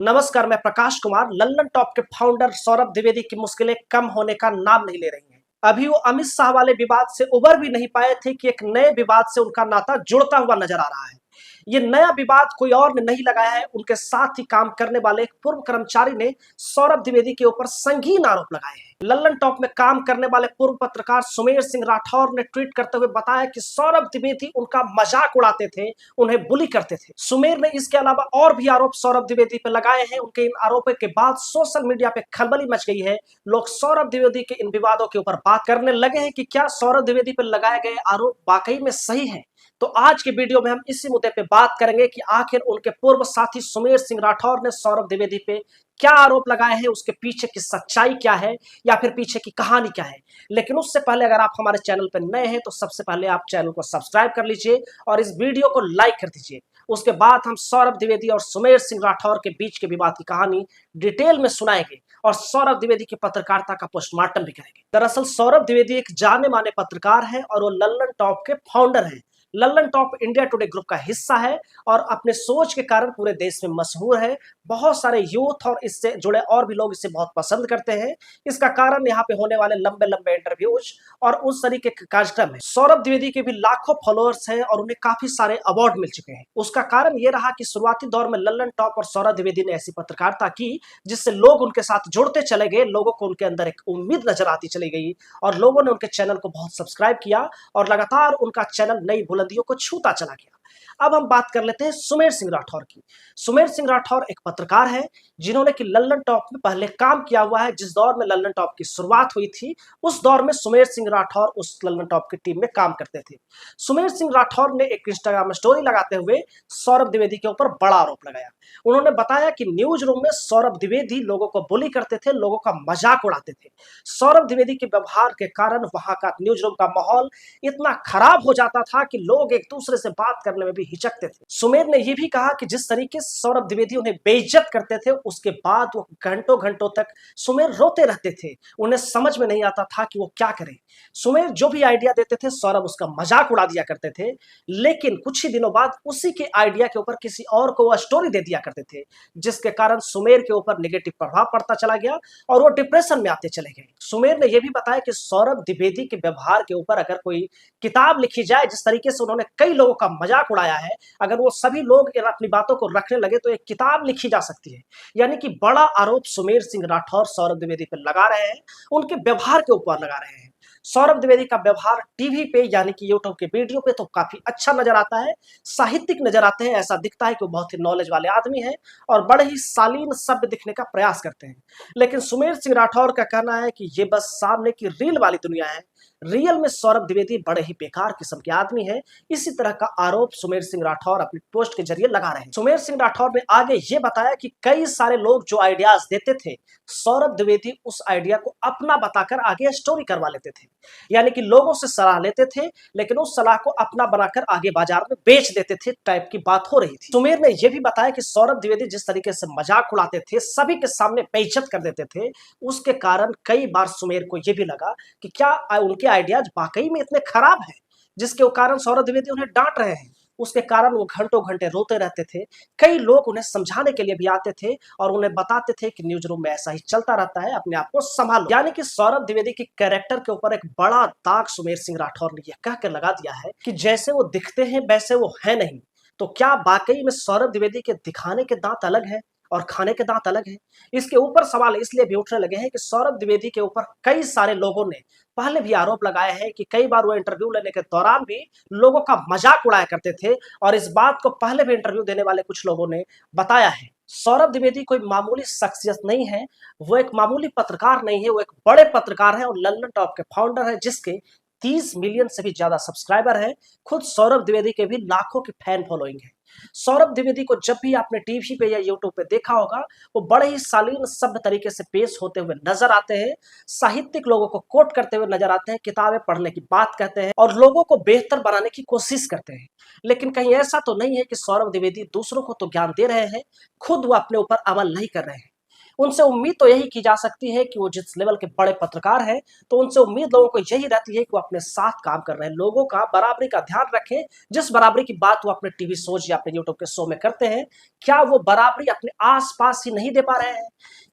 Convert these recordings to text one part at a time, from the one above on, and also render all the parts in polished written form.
नमस्कार, मैं प्रकाश कुमार। लल्लन टॉप के फाउंडर सौरभ द्विवेदी की मुश्किलें कम होने का नाम नहीं ले रही हैं। अभी वो अमित शाह वाले विवाद से उबर भी नहीं पाए थे कि एक नए विवाद से उनका नाता जुड़ता हुआ नजर आ रहा है। ये नया विवाद कोई और ने नहीं लगाया है, उनके साथ ही काम करने वाले एक पूर्व कर्मचारी ने सौरभ द्विवेदी के ऊपर संगीन आरोप लगाए हैं। लल्लन टॉप में काम करने वाले पूर्व पत्रकार सुमेर सिंह राठौर ने ट्वीट करते हुए बताया कि सौरभ द्विवेदी उनका मजाक उड़ाते थे, उन्हें बुली करते थे। सुमेर ने इसके अलावा और भी आरोप सौरभ द्विवेदी पर लगाए हैं। उनके इन आरोपों के बाद सोशल मीडिया पे खलबली मच गई है। लोग सौरभ द्विवेदी के इन विवादों के ऊपर बात करने लगे हैं कि क्या सौरभ द्विवेदी पर लगाए गए आरोप वाकई में सही है। तो आज के वीडियो में हम इसी मुद्दे पे बात करेंगे कि आखिर उनके पूर्व साथी सुमेर सिंह राठौर ने सौरभ द्विवेदी पे क्या आरोप लगाए हैं, उसके पीछे की सच्चाई क्या है या फिर पीछे की कहानी क्या है। लेकिन उससे पहले अगर आप हमारे चैनल पर नए हैं तो सबसे पहले आप चैनल को सब्सक्राइब कर लीजिए और इस वीडियो को लाइक कर दीजिए। उसके बाद हम सौरभ द्विवेदी और सुमेर सिंह राठौर के बीच के विवाद की कहानी डिटेल में सुनाएंगे और सौरभ द्विवेदी की पत्रकारिता का पोस्टमार्टम भी करेंगे। दरअसल सौरभ द्विवेदी एक जाने माने पत्रकार है और वो लल्लन टॉप के फाउंडर हैं। Lallan top India today group का हिस्सा है और अपने सोच के कारण पूरे देश में मशहूर है। बहुत सारे यूथ और इससे जुड़े और भी लोग इसे बहुत पसंद करते हैं। इसका कारण यहाँ पे होने वाले लंबे लंबे इंटरव्यूज और उस तरीके के कार्यक्रम है। सौरभ द्विवेदी के भी लाखों फॉलोअर्स हैं और उन्हें काफी सारे अवार्ड मिल चुके हैं। उसका कारण ये रहा कि शुरुआती दौर में लल्लन टॉप और सौरभ द्विवेदी ने ऐसी पत्रकारिता की जिससे लोग उनके साथ जुड़ते चले गए। लोगों को उनके अंदर एक उम्मीद नजर आती चली गई और लोगों ने उनके चैनल को बहुत सब्सक्राइब किया और लगातार उनका चैनल नई बुलंदियों को छूता चला गया। अब हम बात कर लेते हैं सुमेर सिंह राठौर की। सुमेर सिंह राठौर एक पत्रकार है जिन्होंने कि लल्लन टॉप में पहले काम किया हुआ है। जिस दौर में लल्लन टॉप की शुरुआत हुई थी उस दौर में सुमेर सिंह राठौर उस लल्लन टॉप की टीम में काम करते थे। सुमेर सिंह राठौर ने एक इंस्टाग्राम स्टोरी लगाते हुए सौरभ द्विवेदी के ऊपर बड़ा आरोप लगाया। उन्होंने बताया कि न्यूज रूम में सौरभ द्विवेदी लोगों को बुली करते थे, लोगों का मजाक उड़ाते थे। सौरभ द्विवेदी के व्यवहार के कारण वहां का न्यूज रूम का माहौल इतना खराब हो जाता था कि लोग एक दूसरे से बात करने में भी हिचकते थे। सुमेर ने यह भी कहा कि जिस तरीके से सौरभ द्विवेदी उन्हें बेइज्जत करते थे उसके बाद वो घंटों घंटों तक सुमेर रोते रहते थे। उन्हें समझ में नहीं आता था कि वो क्या करें। सुमेर जो भी आइडिया देते थे सौरभ उसका मजाक उड़ा दिया करते थे, लेकिन कुछ ही दिनों बाद उसी के आइडिया के ऊपर किसी और को वह स्टोरी दे दिया करते थे, जिसके कारण सुमेर के ऊपर नेगेटिव प्रभाव पड़ता चला गया और वो डिप्रेशन में आते चले गए। सुमेर ने यह भी बताया कि सौरभ द्विवेदी के व्यवहार के ऊपर अगर कोई किताब लिखी जाए, जिस तरीके से उन्होंने कई लोगों का मजाक उड़ाया है, अगर वो सभी लोग अपनी बातों को रखने लगे तो एक किताब लिखी जा सकती है। यानी कि बड़ा आरोप सुमेर सिंह राठौर सौरभ द्विवेदी पर लगा रहे हैं, उनके व्यवहार के ऊपर लगा रहे हैं। सौरभ द्विवेदी का व्यवहार टीवी पे यानी कि यूट्यूब के वीडियो पे तो काफी अच्छा नजर आता है, साहित्यिक नजर आते हैं। ऐसा दिखता है कि वो बहुत ही नॉलेज वाले आदमी हैं और बड़े ही शालीन सभ्य दिखने का प्रयास करते हैं। लेकिन सुमेर सिंह राठौर का कहना है कि ये बस सामने की रील वाली दुनिया है, रियल में सौरभ द्विवेदी बड़े ही बेकार किस्म के आदमी है। इसी तरह का आरोप सुमेर सिंह राठौर अपनी पोस्ट के जरिए लगा रहे हैं। सुमेर सिंह राठौर ने आगे ये बताया कि कई सारे लोग जो आइडियाज देते थे सौरभ द्विवेदी उस आइडिया को अपना बताकर आगे स्टोरी करवा लेते थे। यानी कि लोगों से सलाह लेते थे लेकिन उस सलाह को अपना बनाकर आगे बाजार में बेच देते थे टाइप की बात हो रही थी। सुमेर ने यह भी बताया कि सौरभ द्विवेदी जिस तरीके से मजाक उड़ाते थे, सभी के सामने बेइज्जत कर देते थे, उसके कारण कई बार सुमेर को यह भी लगा कि क्या उनके आइडियाज वाकई में इतने खराब हैं, जिसके कारण सौरभ द्विवेदी उन्हें डांट रहे हैं। उसके कारण वो घंटों घंटे रोते रहते थे। कई लोग उन्हें समझाने के लिए भी आते थे और उन्हें बताते थे कि न्यूज रूम में ऐसा ही चलता रहता है, अपने आप को संभालो। यानी कि सौरभ द्विवेदी के कैरेक्टर के ऊपर एक बड़ा दाग सुमेर सिंह राठौर ने यह कहकर लगा दिया है कि जैसे वो दिखते हैं वैसे वो है नहीं। तो क्या वाकई में सौरभ द्विवेदी के दिखाने के दांत अलग है और खाने के दांत अलग है? इसके ऊपर सवाल इसलिए भी उठने लगे हैं कि सौरभ द्विवेदी के ऊपर कई सारे लोगों ने पहले भी आरोप लगाए हैं कि कई बार वो इंटरव्यू लेने के दौरान भी लोगों का मजाक उड़ाया करते थे और इस बात को पहले भी इंटरव्यू देने वाले कुछ लोगों ने बताया है। सौरभ द्विवेदी कोई मामूली शख्सियत नहीं है, वो एक मामूली पत्रकार नहीं है, वो एक बड़े पत्रकार है और लल्लन टॉप के फाउंडर है जिसके 30 मिलियन से भी ज्यादा सब्सक्राइबर है। खुद सौरभ द्विवेदी के भी लाखों की फैन फॉलोइंग है। सौरभ द्विवेदी को जब भी आपने टीवी पे या यूट्यूब पे देखा होगा वो बड़े ही शालीन सभ्य तरीके से पेश होते हुए नजर आते हैं, साहित्यिक लोगों को कोट करते हुए नजर आते हैं, किताबें पढ़ने की बात कहते हैं और लोगों को बेहतर बनाने की कोशिश करते हैं। लेकिन कहीं ऐसा तो नहीं है कि सौरभ द्विवेदी दूसरों को तो ज्ञान दे रहे हैं, खुद वो अपने ऊपर अमल नहीं कर रहे हैं। उनसे उम्मीद तो यही की जा सकती है कि वो जिस लेवल के बड़े पत्रकार हैं, तो उनसे उम्मीद लोगों को यही रहती है कि वो अपने साथ काम कर रहे हैं, लोगों का बराबरी का ध्यान रखें। जिस बराबरी की बात वो अपने टीवी शोज या अपने यूट्यूब के शो में करते हैं, क्या वो बराबरी अपने आसपास ही नहीं दे पा रहे हैं?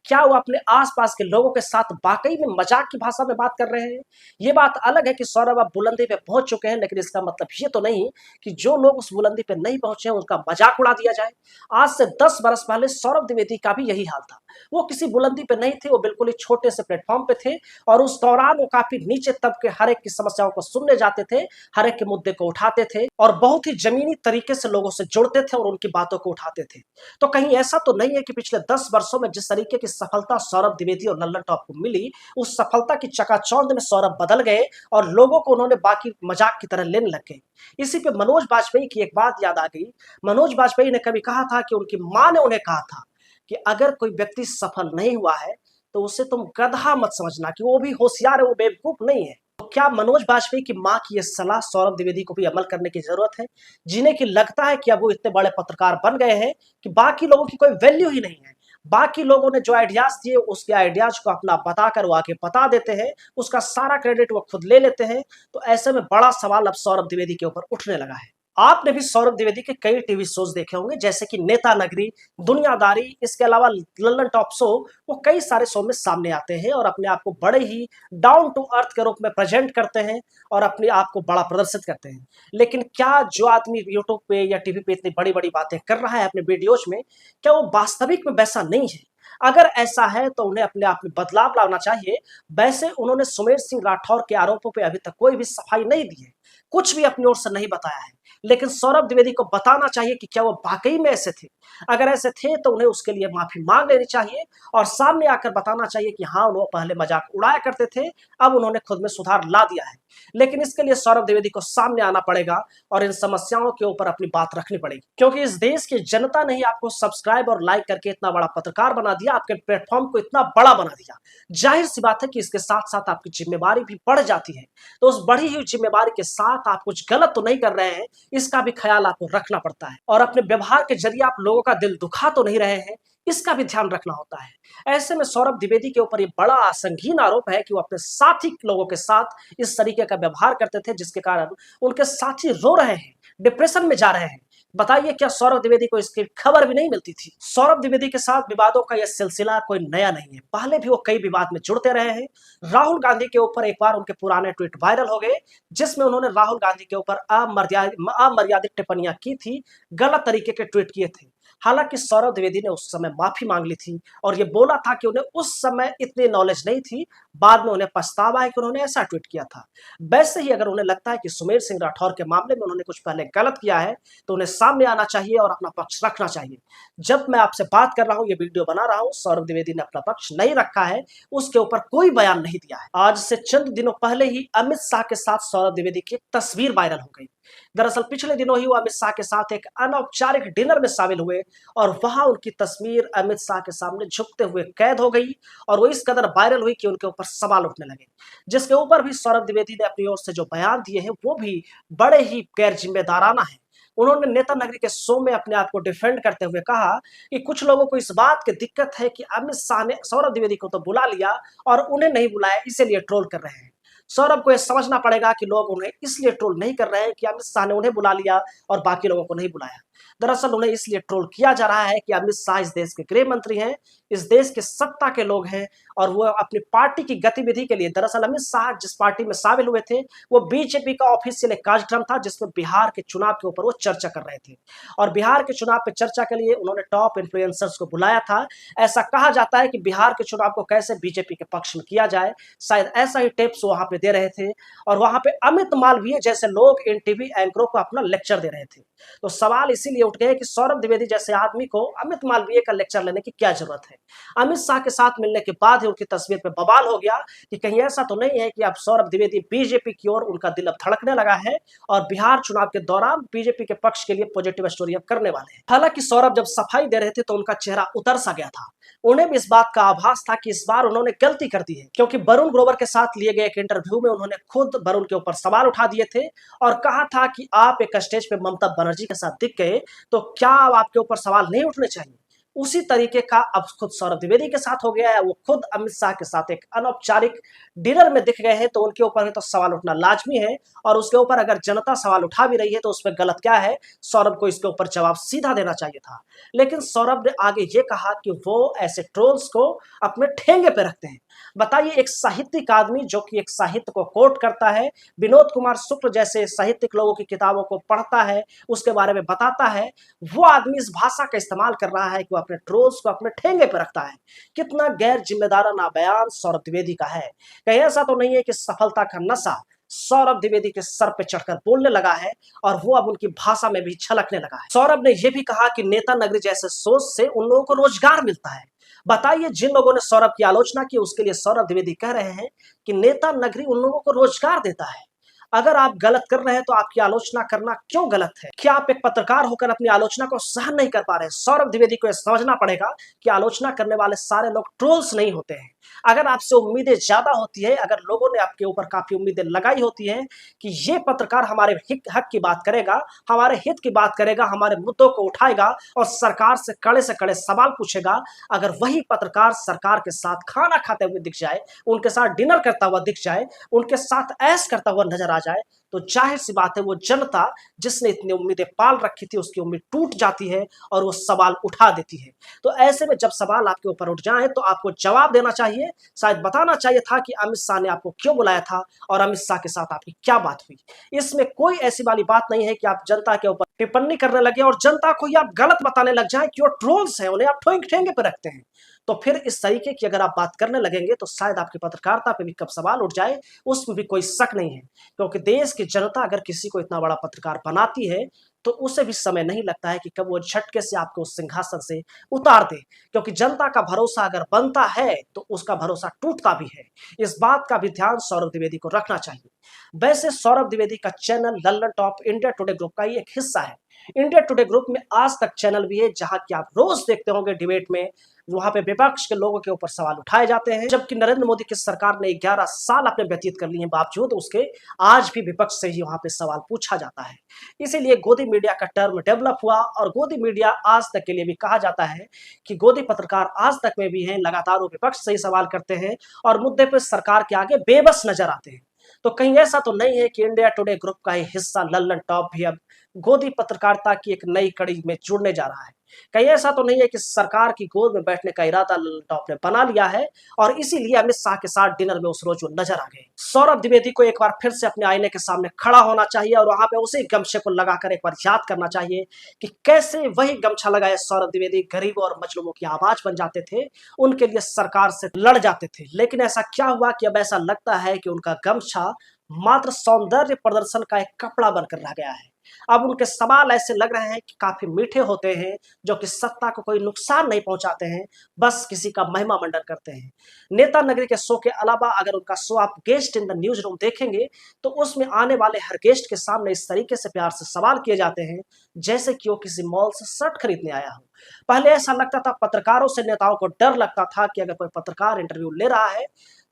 क्या वो अपने आसपास के लोगों के साथ वाकई में मजाक की भाषा में बात कर रहे हैं? ये बात अलग है कि सौरभ अब बुलंदी पे पहुंच चुके हैं, लेकिन इसका मतलब ये तो नहीं कि जो लोग उस बुलंदी पे नहीं पहुंचे हैं उनका मजाक उड़ा दिया जाए। आज से 10 बरस पहले सौरभ द्विवेदी का भी यही हाल था। वो किसी बुलंदी पे नहीं थे, वो बिल्कुल ही छोटे से प्लेटफॉर्म पे थे और उस दौरान वो काफी नीचे तबके हर एक की समस्याओं को सुनने जाते थे, हर एक के मुद्दे को उठाते थे और बहुत ही जमीनी तरीके से लोगों से जुड़ते थे और उनकी बातों को उठाते थे। तो कहीं ऐसा तो नहीं है कि पिछले 10 वर्षों में जिस तरीके की सफलता सौरभ द्विवेदी और लल्लन टॉप को मिली, उस सफलता की चकाचौंध में सौरभ बदल गए और लोगों को उन्होंने बाकी मजाक की तरह लेने लग गए। इसी पे मनोज बाजपेयी की एक बात याद आ गई। मनोज बाजपेयी ने कभी कहा था कि उनकी मां ने उन्हें कहा था कि अगर कोई व्यक्ति सफल नहीं हुआ है तो उसे तुम गधा मत समझना, कि वो भी होशियार है, वो बेवकूफ नहीं है। तो क्या मनोज बाजपेयी की मां की यह सलाह सौरभ द्विवेदी को भी अमल करने की जरूरत है, जिन्हें कि लगता है कि अब वो इतने बड़े पत्रकार बन गए हैं कि बाकी लोगों की कोई वैल्यू ही नहीं है। बाकी लोगों ने जो आइडियाज दिए उसके आइडियाज को अपना बताकर वो आगे बता देते हैं, उसका सारा क्रेडिट वो खुद ले लेते हैं। तो ऐसे में बड़ा सवाल अब सौरभ द्विवेदी के ऊपर उठने लगा है। आपने भी सौरभ द्विवेदी के कई टीवी शोज देखे होंगे, जैसे कि नेता नगरी, दुनियादारी, इसके अलावा लल्लन टॉप शो। वो कई सारे शो में सामने आते हैं और अपने आप को बड़े ही डाउन टू अर्थ के रूप में प्रेजेंट करते हैं और अपने आप को बड़ा प्रदर्शित करते हैं। लेकिन क्या जो आदमी यूट्यूब पे या टीवी पे इतनी बड़ी बड़ी बातें कर रहा है अपने वीडियोज में, क्या वो वास्तविक में वैसा नहीं है? अगर ऐसा है तो उन्हें अपने आप में बदलाव लाना चाहिए। वैसे उन्होंने सुमेर सिंह राठौर के आरोपों पे अभी तक कोई भी सफाई नहीं दी है, कुछ भी अपनी ओर से नहीं बताया है। लेकिन सौरभ द्विवेदी को बताना चाहिए कि क्या वो वाकई में ऐसे थे। अगर ऐसे थे तो उन्हें उसके लिए माफी मांग लेनी चाहिए और सामने आकर बताना चाहिए कि हाँ, वो पहले मजाक उड़ाया करते थे, अब उन्होंने खुद में सुधार ला दिया है। लेकिन इसके लिए सौरभ द्विवेदी को सामने आना पड़ेगा और इन समस्याओं के ऊपर अपनी बात रखनी पड़ेगी, क्योंकि इस देश की जनता ने ही आपको सब्सक्राइब और लाइक करके इतना बड़ा पत्रकार बना दिया, आपके प्लेटफॉर्म को इतना बड़ा बना दिया। जाहिर सी बात है कि इसके साथ साथ आपकी जिम्मेवारी भी बढ़ जाती है। तो उस बढ़ी हुई जिम्मेवारी के साथ आप कुछ गलत तो नहीं कर रहे हैं, इसका भी ख्याल आपको रखना पड़ता है और अपने व्यवहार के जरिए आप लोगों का दिल दुखा तो नहीं रहे हैं, इसका भी ध्यान रखना होता है। ऐसे में सौरभ द्विवेदी के ऊपर ये बड़ा संगीन आरोप है कि वो अपने साथी लोगों के साथ इस तरीके का व्यवहार करते थे, जिसके कारण उनके साथी रो रहे हैं, डिप्रेशन में जा रहे हैं। बताइए, क्या सौरभ द्विवेदी को इसकी खबर भी नहीं मिलती थी? सौरभ द्विवेदी के साथ विवादों का यह सिलसिला कोई नया नहीं है, पहले भी वो कई विवाद में जुड़ते रहे हैं। राहुल गांधी के ऊपर एक बार उनके पुराने ट्वीट वायरल हो गए, जिसमें उन्होंने राहुल गांधी के ऊपर अमर्यादित टिप्पणियां की थी, गलत तरीके के ट्वीट किए थे। हालांकि सौरभ द्विवेदी ने उस समय माफी मांग ली थी और ये बोला था कि उन्हें उस समय इतनी नॉलेज नहीं थी, बाद में उन्हें पछतावा है कि उन्होंने ऐसा ट्वीट किया था। वैसे ही अगर उन्हें लगता है कि सुमेर सिंह राठौर के मामले में उन्होंने कुछ पहले गलत किया है, तो उन्हें सामने आना चाहिए और अपना पक्ष रखना चाहिए। जब मैं आपसे बात कर रहा हूं, ये वीडियो बना रहा हूं, सौरभ द्विवेदी ने अपना पक्ष नहीं रखा है, उसके ऊपर कोई बयान नहीं दिया है। आज से चंद दिनों पहले ही अमित शाह के साथ सौरभ द्विवेदी की एक तस्वीर वायरल हो गई। दरअसल पिछले दिनों ही वो अमित शाह के साथ एक अनौपचारिक डिनर में शामिल हुए और वहां उनकी तस्वीर अमित शाह के सामने झुकते हुए कैद हो गई और वो इस कदर वायरल हुई कि उनके ऊपर सवाल उठने लगे, जिसके ऊपर भी सौरभ द्विवेदी ने अपनी ओर से जो बयान दिए हैं वो भी बड़े ही गैर जिम्मेदाराना है। उन्होंने नेता नगरी के शो में अपने आप को डिफेंड करते हुए कहा कि कुछ लोगों को इस बात की दिक्कत है कि अमित शाह ने सौरभ द्विवेदी को तो बुला लिया और उन्हें नहीं बुलाया, इसीलिए ट्रोल कर रहे हैं। सौरभ को यह समझना पड़ेगा कि लोग उन्हें इसलिए ट्रोल नहीं कर रहे हैं कि अमित शाह ने उन्हें बुला लिया और बाकी लोगों को नहीं बुलाया। दरअसल उन्हें इसलिए ट्रोल किया जा रहा है कि अमित शाह इस देश के गृह मंत्री हैं, इस देश के सत्ता के लोग हैं और वो अपनी पार्टी की गतिविधि के लिए, दरअसल अमित शाह जिस पार्टी में शामिल हुए थे वो बीजेपी का ऑफिशियल एक कार्यक्रम था जिसमें बिहार के चुनाव के ऊपर वो चर्चा कर रहे थे और बिहार के चुनाव पे चर्चा के लिए उन्होंने टॉप इन्फ्लुएंसर्स को बुलाया था। ऐसा कहा जाता है कि बिहार के चुनाव को कैसे बीजेपी के पक्ष में किया जाए, शायद ऐसा ही टिप्स वहां पे दे रहे थे और वहां पे अमित मालवीय जैसे लोग इन टीवी एंकरों को अपना लेक्चर दे रहे थे। तो सवाल इसीलिए उठ गए कि सौरभ द्विवेदी जैसे आदमी को अमित मालवीय का लेक्चर लेने की क्या जरूरत है? अमित शाह के साथ मिलने के बाद ही उनकी तस्वीर पे बवाल हो गया कि कहीं ऐसा तो नहीं है कि अब सौरभ द्विवेदी बीजेपी की ओर उनका दिल अब धड़कने लगा है और बिहार चुनाव के दौरान बीजेपी के पक्ष के लिए पॉजिटिव स्टोरी अब करने वाले हैं। हालांकि सौरभ जब सफाई दे रहे थे तो उनका चेहरा उतर सा गया था, उन्हें भी इस बात का आभास था कि इस बार उन्होंने गलती कर दी है, क्योंकि वरुण ग्रोवर के साथ लिए गए एक इंटरव्यू में उन्होंने खुद वरुण के ऊपर सवाल उठा दिए थे और कहा था कि आप एक स्टेज पे ममता बनर्जी के साथ दिख गए तो क्या आपके ऊपर सवाल नहीं उठने चाहिए? उसी तरीके का अब खुद सौरभ द्विवेदी के साथ हो गया है। वो खुद अमित शाह के साथ एक अनौपचारिक डिनर में दिख गए हैं, तो उनके ऊपर तो सवाल उठना लाजमी है। और उसके ऊपर अगर जनता सवाल उठा भी रही है तो उसमें गलत क्या है, सौरभ को इसके ऊपर जवाब सीधा देना चाहिए था। लेकिन सौरभ ने आगे ये कहा कि वो ऐसे ट्रोल्स को अपने ठेंगे पे रखते हैं। बताइए, एक साहित्यिक आदमी जो कि एक साहित्य को कोट करता है, विनोद कुमार शुक्ल जैसे साहित्यिक लोगों की किताबों को पढ़ता है, उसके बारे में बताता है, वो आदमी इस भाषा का इस्तेमाल कर रहा है कि वो अपने ट्रोल्स को अपने ठेंगे पे रखता है। कितना गैर जिम्मेदाराना बयान सौरभ द्विवेदी का है। कहीं ऐसा तो नहीं है कि सफलता का नशा सौरभ द्विवेदी के सर पे चढ़कर बोलने लगा है और वो अब उनकी भाषा में भी छलकने लगा है। सौरभ ने यह भी कहा कि नेता नगरी जैसे सोच से उन लोगों को रोजगार मिलता है। बताइए, जिन लोगों ने सौरभ की आलोचना की उसके लिए सौरभ द्विवेदी कह रहे हैं कि नेता नगरी उन लोगों को रोजगार देता है। अगर आप गलत कर रहे हैं तो आपकी आलोचना करना क्यों गलत है? क्या आप एक पत्रकार होकर अपनी आलोचना को सहन नहीं कर पा रहे हैं? सौरभ द्विवेदी को यह समझना पड़ेगा कि आलोचना करने वाले सारे लोग ट्रोल्स नहीं होते हैं। अगर आपसे उम्मीदें ज्यादा होती है, अगर लोगों ने आपके ऊपर काफी उम्मीदें लगाई होती है कि ये पत्रकार हमारे हक की बात करेगा, हमारे हित की बात करेगा, हमारे मुद्दों को उठाएगा और सरकार से कड़े सवाल पूछेगा, अगर वही पत्रकार सरकार के साथ खाना खाते हुए दिख जाए, उनके साथ डिनर करता हुआ दिख जाए, उनके साथ ऐश करता हुआ नजर आ जाए, तो जाहिर सी बात है वो जनता जिसने इतनी उम्मीदें पाल रखी थी उसकी उम्मीद टूट जाती है और वो सवाल उठा देती है। तो ऐसे में जब सवाल आपके ऊपर उठ जाए तो आपको जवाब देना चाहिए। शायद बताना चाहिए था कि अमित शाह ने आपको क्यों बुलाया था और अमित शाह के साथ आपकी क्या बात हुई। इसमें कोई ऐसी वाली बात नहीं है कि आप जनता के ऊपर टिप्पणी करने लगे और जनता को ही आप गलत बताने लग जाए कि वो ट्रोल्स है, उन्हें आप ठेंगे पे रखते हैं। तो फिर इस तरीके की अगर आप बात करने लगेंगे तो शायद आपकी पत्रकारिता पे भी कब सवाल उठ जाए, उसमें भी कोई शक नहीं है। क्योंकि देश की जनता अगर किसी को इतना बड़ा पत्रकार बनाती है तो उसे भी समय नहीं लगता है कि कब वो झटके से आपको उस सिंहासन से उतार दे। क्योंकि जनता का भरोसा अगर बनता है तो उसका भरोसा टूटता भी है। इस बात का भी ध्यान सौरभ द्विवेदी को रखना चाहिए। वैसे सौरभ द्विवेदी का channel Lallan top India today group का ही एक हिस्सा है। इंडिया टुडे ग्रुप में आज तक चैनल भी है जहां की आप रोज देखते होंगे डिबेट में वहां पे विपक्ष के लोगों के ऊपर सवाल उठाए जाते हैं। जबकि नरेंद्र मोदी की सरकार ने 11 साल अपने व्यतीत कर लिए हैं, बावजूद उसके आज भी विपक्ष से ही वहां पे सवाल पूछा जाता है। इसीलिए गोदी मीडिया का टर्म डेवलप हुआ और गोदी मीडिया आज तक के लिए भी कहा जाता है कि गोदी पत्रकार आज तक में भी हैं, लगातार वो विपक्ष से ही सवाल करते हैं और मुद्दे पर सरकार के आगे बेबस नजर आते हैं। तो कहीं ऐसा तो नहीं है कि इंडिया टुडे ग्रुप का ही हिस्सा लल्लन टॉप भी अब गोदी पत्रकारिता की एक नई कड़ी में जुड़ने जा रहा है? कहीं ऐसा तो नहीं है कि सरकार की गोद में बैठने का इरादा लल्लन टॉप ने बना लिया है और इसीलिए अमित शाह के साथ डिनर में उस रोज वो नजर आ गए? सौरभ द्विवेदी को एक बार फिर से अपने आईने के सामने खड़ा होना चाहिए और वहां पे उसी गमछे को लगाकर एक बार याद करना चाहिए कि कैसे वही गमछा लगाए सौरभ द्विवेदी गरीबों और मजलूमों की आवाज बन जाते थे, उनके लिए सरकार से लड़ जाते थे। लेकिन ऐसा क्या हुआ कि अब ऐसा लगता है कि उनका गमछा मात्र सौंदर्य प्रदर्शन का एक कपड़ा बनकर रह गया है। अब उनके सवाल ऐसे लग रहे हैं कि काफी मीठे होते हैं, जो कि सत्ता को कोई नुकसान नहीं पहुंचाते हैं, बस किसी का महिमा मंडन करते हैं। नेता नगरी के शो के अलावा अगर उनका शो आप guest in the news room देखेंगे तो उसमें आने वाले हर गेस्ट के सामने इस तरीके से प्यार से सवाल किए जाते हैं जैसे कि वो किसी मॉल से शर्ट खरीदने आया हो। पहले ऐसा लगता था, पत्रकारों से नेताओं को डर लगता था कि अगर कोई पत्रकार इंटरव्यू ले रहा है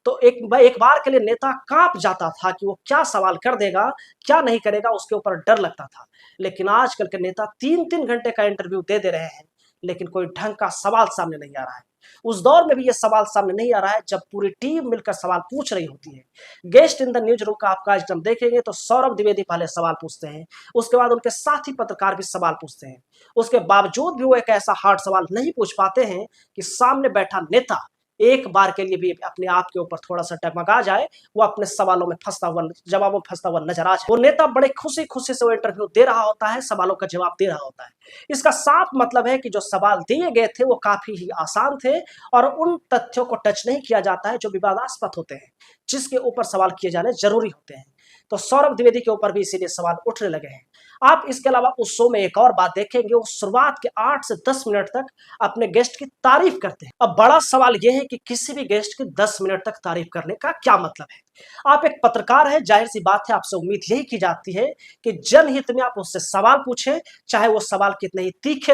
तो एक बार के लिए नेता कांप जाता था कि वो क्या सवाल कर देगा, क्या नहीं करेगा, उसके ऊपर डर लगता था। लेकिन आजकल के नेता 3-3 घंटे का इंटरव्यू दे रहे हैं लेकिन कोई ढंग का सवाल सामने नहीं आ रहा है। उस दौर में भी ये सवाल सामने नहीं आ रहा है जब पूरी टीम मिलकर सवाल पूछ रही होती है। Guest in the news room का आप कार्यक्रम देखेंगे तो सौरभ द्विवेदी पहले सवाल पूछते हैं, उसके बाद उनके साथी पत्रकार भी सवाल पूछते हैं। उसके बावजूद भी वो एक ऐसा हार्ड सवाल नहीं पूछ पाते हैं कि सामने बैठा नेता एक बार के लिए भी अपने आप के ऊपर थोड़ा सा डगमगा जाए, वो अपने सवालों में फंसता हुआ, जवाबों में फंसता हुआ नजर आ जाए। वो नेता बड़े खुशी खुशी से वो इंटरव्यू दे रहा होता है, सवालों का जवाब दे रहा होता है। इसका साफ मतलब है कि जो सवाल दिए गए थे वो काफी ही आसान थे और उन तथ्यों को टच नहीं किया जाता है जो विवादास्पद होते हैं, जिसके ऊपर सवाल किए जाने जरूरी होते हैं। तो सौरभ द्विवेदी के ऊपर भी इसीलिए सवाल उठने लगे हैं। आप इसके अलावा उस शो में एक और बात देखेंगे, वो शुरुआत के 8 से 10 मिनट तक अपने गेस्ट की तारीफ करते हैं। अब बड़ा सवाल यह है कि किसी भी गेस्ट की 10 मिनट तक तारीफ करने का क्या मतलब है? आप एक पत्रकार हैं, जाहिर सी बात है आपसे उम्मीद यही की जाती है कि जनहित में आप उससे सवाल पूछें, चाहे वो सवाल कितने ही तीखे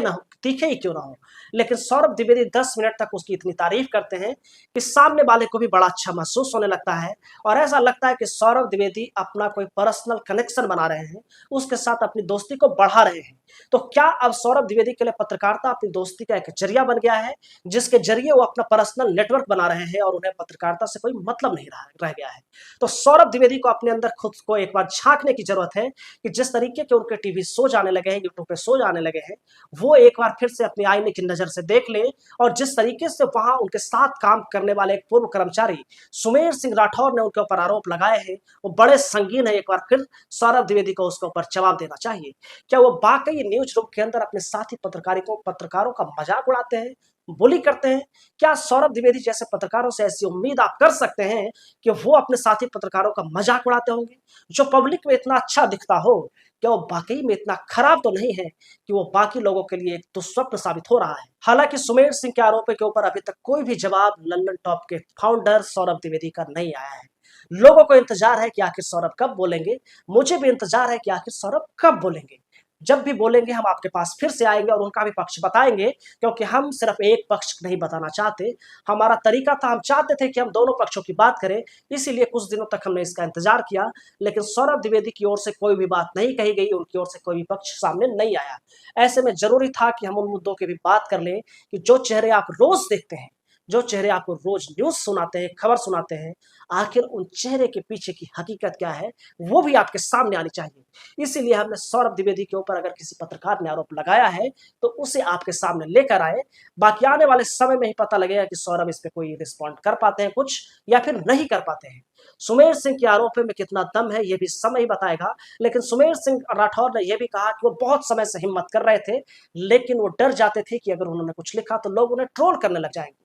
ही क्यों ना हो। लेकिन सौरभ द्विवेदी 10 मिनट तक उसकी इतनी तारीफ करते हैं कि सामने वाले को भी बड़ा अच्छा महसूस होने लगता है और ऐसा लगता है कि सौरभ द्विवेदी अपना कोई पर्सनल कनेक्शन बना रहे हैं, उसके साथ अपनी दोस्ती को बढ़ा रहे हैं। तो क्या अब सौरभ द्विवेदी के लिए पत्रकारिता अपनी दोस्ती का एक जरिया बन गया है, जिसके जरिए वो अपना पर्सनल नेटवर्क बना रहे हैं और उन्हें पत्रकारिता से कोई मतलब नहीं रह गया है। तो सौरभ द्विवेदी को अपने अंदर खुद को एक बार झांकने की जरूरत है कि जिस तरीके के उनके टीवी शो जाने लगे हैं, यूट्यूब पे शो जाने लगे हैं, वो एक बार फिर से अपनी आईने की नजर से देख ले। और जिस तरीके से वहां उनके साथ काम करने वाले एक पूर्व कर्मचारी सुमेर सिंह राठौर ने उनके ऊपर आरोप लगाए हैं, वो बड़े संगीन है। एक बार फिर सौरभ द्विवेदी को उसके ऊपर जवाब देना चाहिए। क्या वो वाकई न्यूज रूम के अंदर अपने साथी पत्रकारों का मजाक उड़ाते हैं, बुली करते हैं? क्या सौरभ द्विवेदी जैसे पत्रकारों से ऐसी उम्मीद आप कर सकते हैं कि वो अपने साथी पत्रकारों का मजाक उड़ाते होंगे? जो पब्लिक में इतना अच्छा दिखता हो, क्या वो वाकई में इतना खराब तो नहीं है कि वो बाकी लोगों के लिए एक दुस्वप्न साबित हो रहा है? हालांकि सुमेर सिंह के आरोपों के ऊपर अभी तक कोई भी जवाब लंदन टॉप के फाउंडर सौरभ द्विवेदी का नहीं आया है। लोगों को इंतजार है कि आखिर सौरभ कब बोलेंगे। मुझे भी इंतजार है कि आखिर सौरभ कब बोलेंगे। जब भी बोलेंगे हम आपके पास फिर से आएंगे और उनका भी पक्ष बताएंगे, क्योंकि हम सिर्फ एक पक्ष नहीं बताना चाहते। हमारा तरीका था, हम चाहते थे कि हम दोनों पक्षों की बात करें, इसीलिए कुछ दिनों तक हमने इसका इंतजार किया। लेकिन सौरभ द्विवेदी की ओर से कोई भी बात नहीं कही गई, उनकी ओर से कोई भी पक्ष सामने नहीं आया। ऐसे में जरूरी था कि हम उन मुद्दों की भी बात कर लें कि जो चेहरे आप रोज देखते हैं, जो चेहरे आपको रोज न्यूज सुनाते हैं, खबर सुनाते हैं, आखिर उन चेहरे के पीछे की हकीकत क्या है, वो भी आपके सामने आनी चाहिए। इसीलिए हमने सौरभ द्विवेदी के ऊपर अगर किसी पत्रकार ने आरोप लगाया है तो उसे आपके सामने लेकर आए। बाकी आने वाले समय में ही पता लगेगा कि सौरभ इस पे कोई रिस्पॉन्ड कर पाते हैं कुछ, या फिर नहीं कर पाते हैं। सुमेर सिंह के आरोप में कितना दम है, ये भी समय ही बताएगा। लेकिन सुमेर सिंह राठौर ने यह भी कहा कि वो बहुत समय से हिम्मत कर रहे थे, लेकिन वो डर जाते थे कि अगर उन्होंने कुछ लिखा तो लोग उन्हें ट्रोल करने लग जाएंगे।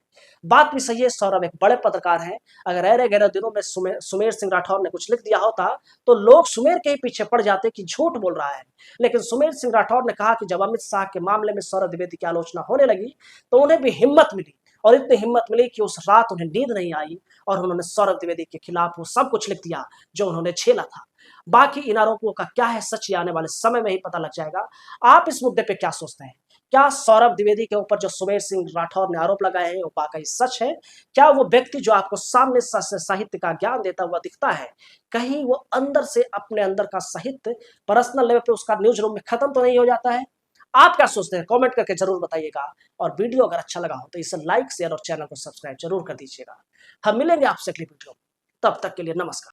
बात भी सही है, सौरभ एक बड़े पत्रकार हैं। अगर रह गए दिनों में सुमेर सिंह राठौर ने कुछ लिख दिया होता तो लोग सुमेर के ही पीछे पड़ जाते कि झूठ बोल रहा है। लेकिन सुमेर सिंह राठौर ने कहा कि जब अमित शाह के मामले में सौरभ द्विवेदी की आलोचना होने लगी तो उन्हें भी हिम्मत मिली, और इतनी हिम्मत मिली कि उस रात उन्हें नींद नहीं आई और उन्होंने सौरभ द्विवेदी के खिलाफ वो सब कुछ लिख दिया जो उन्होंने झेला था। बाकी इन आरोपों का क्या है सच, आने वाले समय में ही पता लग जाएगा। आप इस मुद्दे पे क्या सोचते हैं? क्या सौरभ द्विवेदी के ऊपर जो सुमेर सिंह राठौर ने आरोप लगाए हैं वो वाकई सच है? क्या वो व्यक्ति जो आपको सामने साहित्य का ज्ञान देता हुआ दिखता है, कहीं वो अंदर से अपने अंदर का साहित्य पर्सनल लेवल पे उसका न्यूज रूम में खत्म तो नहीं हो जाता है? आप क्या सोचते हैं? कमेंट करके जरूर बताइएगा। और वीडियो अगर अच्छा लगा हो तो इसे लाइक, शेयर और चैनल को सब्सक्राइब जरूर कर दीजिएगा। हम मिलेंगे आपसे अगली वीडियो में। तब तक के लिए नमस्कार।